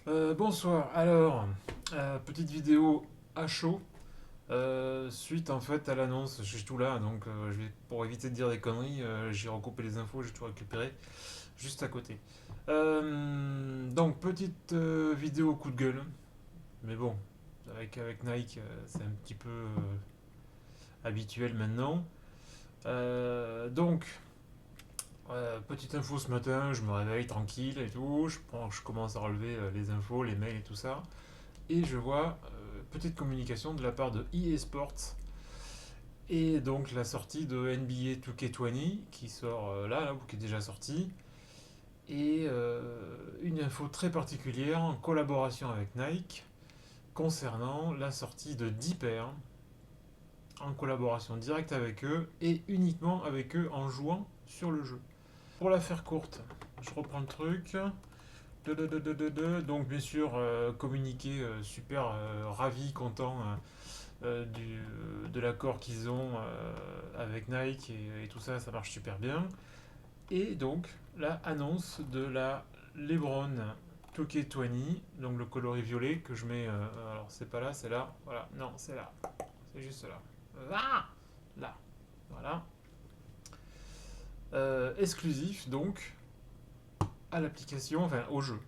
Bonsoir, alors, petite vidéo à chaud, suite en fait à l'annonce, je suis tout là, donc pour éviter de dire des conneries, j'ai recoupé les infos, j'ai tout récupéré juste à côté. Donc, petite vidéo coup de gueule, mais bon, avec Nike, c'est un petit peu habituel maintenant. Donc, petite info ce matin, je me réveille tranquille et tout, je commence à relever les infos, les mails et tout ça. Et je vois petite communication de la part de EA Sports et donc la sortie de NBA 2K20 qui sort là, ou qui est déjà sorti, et une info très particulière en collaboration avec Nike concernant la sortie de Dipper en collaboration directe avec eux et uniquement avec eux en jouant sur le jeu. Pour la faire courte, je reprends le truc. Donc bien sûr, communiqué super ravi, content de l'accord qu'ils ont avec Nike et tout ça, ça marche super bien. Et donc la annonce de la LeBron 2K20, donc le coloris violet que je mets, alors c'est pas là, c'est là, voilà, non c'est là, c'est juste là. Ah là, voilà. Exclusif donc à l'application, enfin au jeu,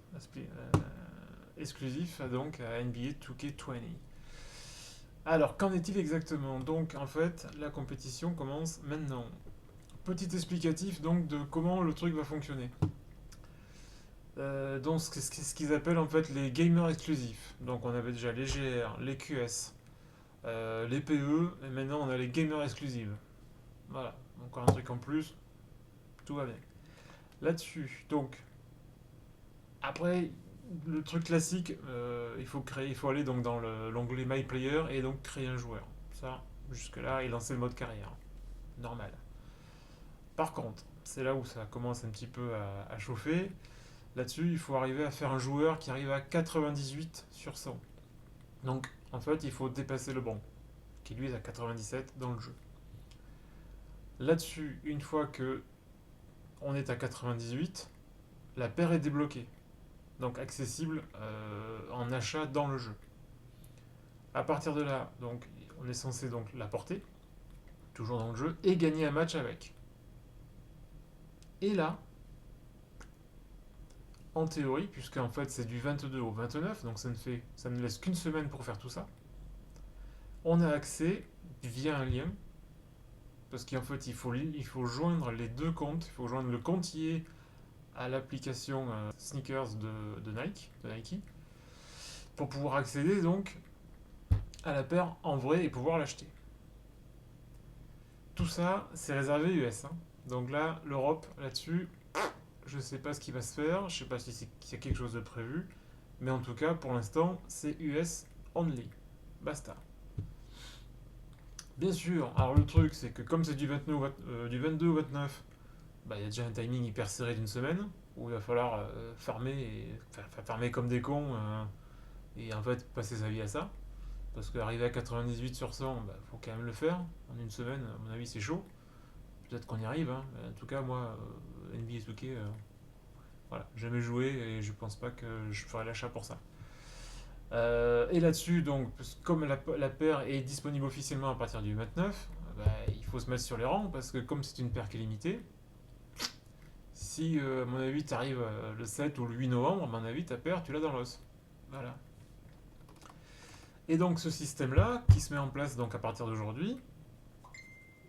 exclusif donc à NBA 2K20. Alors, qu'en est-il exactement? Donc, en fait, la compétition commence maintenant. Petit explicatif donc de comment le truc va fonctionner. Donc, ce qu'ils appellent en fait les gamers exclusifs. Donc, on avait déjà les GR, les QS, les PE, et maintenant on a les gamers exclusives. Voilà, encore un truc en plus, tout va bien. Là-dessus, donc, après, le truc classique, il faut aller donc dans l'onglet My Player et donc créer un joueur. Ça, jusque-là, et lancer le mode carrière. Normal. Par contre, c'est là où ça commence un petit peu à chauffer. Là-dessus, il faut arriver à faire un joueur qui arrive à 98 sur 100. Donc, en fait, il faut dépasser le bon, qui lui est à 97 dans le jeu. Là-dessus, une fois que on est à 98, la paire est débloquée, donc accessible en achat dans le jeu. À partir de là, donc, on est censé donc la porter, toujours dans le jeu, et gagner un match avec. Et là, en théorie, puisque en fait c'est du 22 au 29, donc ça ne laisse qu'une semaine pour faire tout ça, on a accès via un lien, parce qu'en fait il faut joindre les deux comptes, il faut joindre le comptier à l'application Sneakers de Nike, pour pouvoir accéder donc à la paire en vrai et pouvoir l'acheter. Tout ça, c'est réservé US, hein. Donc là, l'Europe, là-dessus, je sais pas ce qui va se faire, je sais pas s'il y a quelque chose de prévu, mais en tout cas, pour l'instant, c'est US only. Basta. Bien sûr, alors le truc, c'est que comme c'est du 22 au 29, bah, il y a déjà un timing hyper serré d'une semaine, où il va falloir farmer, farmer comme des cons, et en fait passer sa vie à ça. Parce qu'arriver à 98 sur 100, bah, faut quand même le faire. En une semaine, à mon avis, c'est chaud. Peut-être qu'on y arrive, hein. En tout cas, moi, NBA 2K, voilà, jamais joué et je pense pas que je ferai l'achat pour ça. Et là-dessus, donc, comme la paire est disponible officiellement à partir du 29, bah, il faut se mettre sur les rangs parce que comme c'est une paire qui est limitée, si à mon avis tu arrives le 7 ou le 8 novembre, à mon avis ta paire tu l'as dans l'os. Voilà. Et donc ce système-là, qui se met en place donc à partir d'aujourd'hui,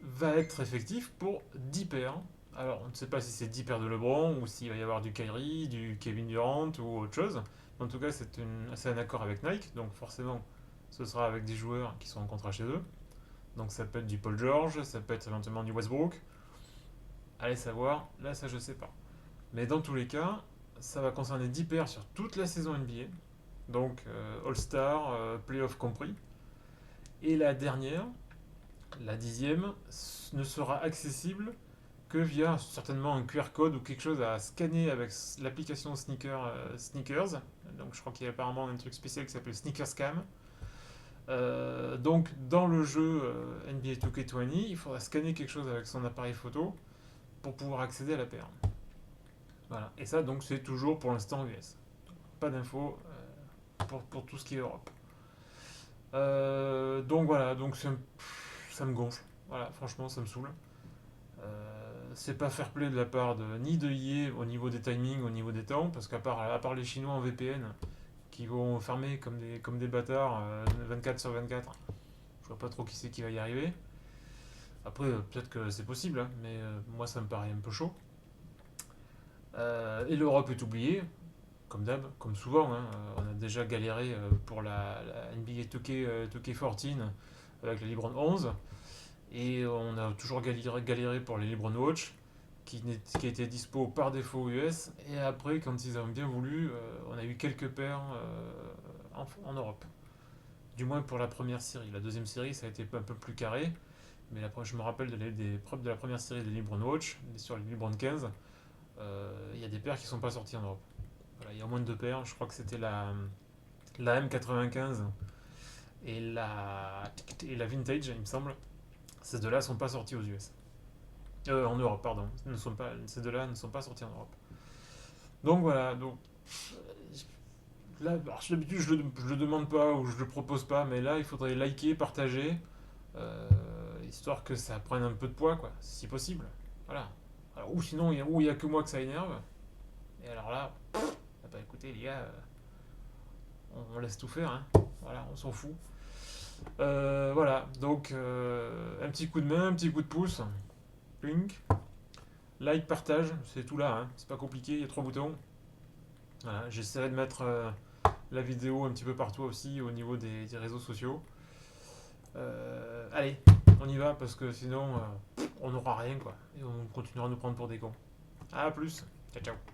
va être effectif pour 10 paires. Alors on ne sait pas si c'est 10 paires de LeBron ou s'il va y avoir du Kyrie, du Kevin Durant ou autre chose. En tout cas c'est un accord avec Nike, donc forcément ce sera avec des joueurs qui sont en contrat chez eux. Donc ça peut être du Paul George, ça peut être éventuellement du Westbrook. Allez savoir, là ça je sais pas. Mais dans tous les cas, ça va concerner 10 paires sur toute la saison NBA. Donc All-Star, Playoff compris. Et la dernière, la dixième, ne sera accessible que via certainement un QR code ou quelque chose à scanner avec l'application Sneakers. Donc je crois qu'il y a apparemment un truc spécial qui s'appelle Sneaker Scam. Donc dans le jeu NBA 2K20, il faudra scanner quelque chose avec son appareil photo pour pouvoir accéder à la paire. Voilà. Et ça donc c'est toujours pour l'instant US. Pas d'infos pour tout ce qui est Europe. Donc voilà, donc ça me gonfle. Voilà, franchement, ça me saoule. C'est pas fair play de la part ni de EA au niveau des timings, au niveau des temps, parce à part les Chinois en VPN qui vont fermer comme des bâtards 24 sur 24, je vois pas trop qui c'est qui va y arriver. Après, peut-être que c'est possible, hein, mais moi ça me paraît un peu chaud. Et l'Europe est oubliée, comme d'hab, comme souvent. Hein. On a déjà galéré pour la NBA 2K14 avec la Libron 11. Et on a toujours galéré pour les Libron Watch, qui étaient dispo par défaut aux US. Et après, quand ils ont bien voulu, on a eu quelques paires en Europe. Du moins pour la première série. La deuxième série, ça a été un peu plus carré. Mais je me rappelle des preuves de la première série des Libron Watch, sur les Libron 15. Il y a des paires qui ne sont pas sorties en Europe. Voilà, il y a au moins deux paires. Je crois que c'était la M95 et la Vintage, il me semble. Ces deux-là ne sont pas sortis aux US. En Europe, pardon. Ces deux-là ne sont pas sortis en Europe. Donc voilà. Donc, là, d'habitude, je le demande pas ou je le propose pas, mais là, il faudrait liker, partager, histoire que ça prenne un peu de poids, quoi, si possible. Voilà. Alors, ou sinon, il y a que moi que ça énerve. Et alors là, bah écoutez, les gars, on laisse tout faire, hein. Voilà, on s'en fout. Voilà, donc un petit coup de main, un petit coup de pouce. Plink. Like, partage, c'est tout là, hein. C'est pas compliqué, il y a trois boutons. Voilà, j'essaierai de mettre la vidéo un petit peu partout aussi au niveau des réseaux sociaux. Allez, on y va parce que sinon on n'aura rien quoi. Et on continuera à nous prendre pour des cons. A plus, ciao ciao.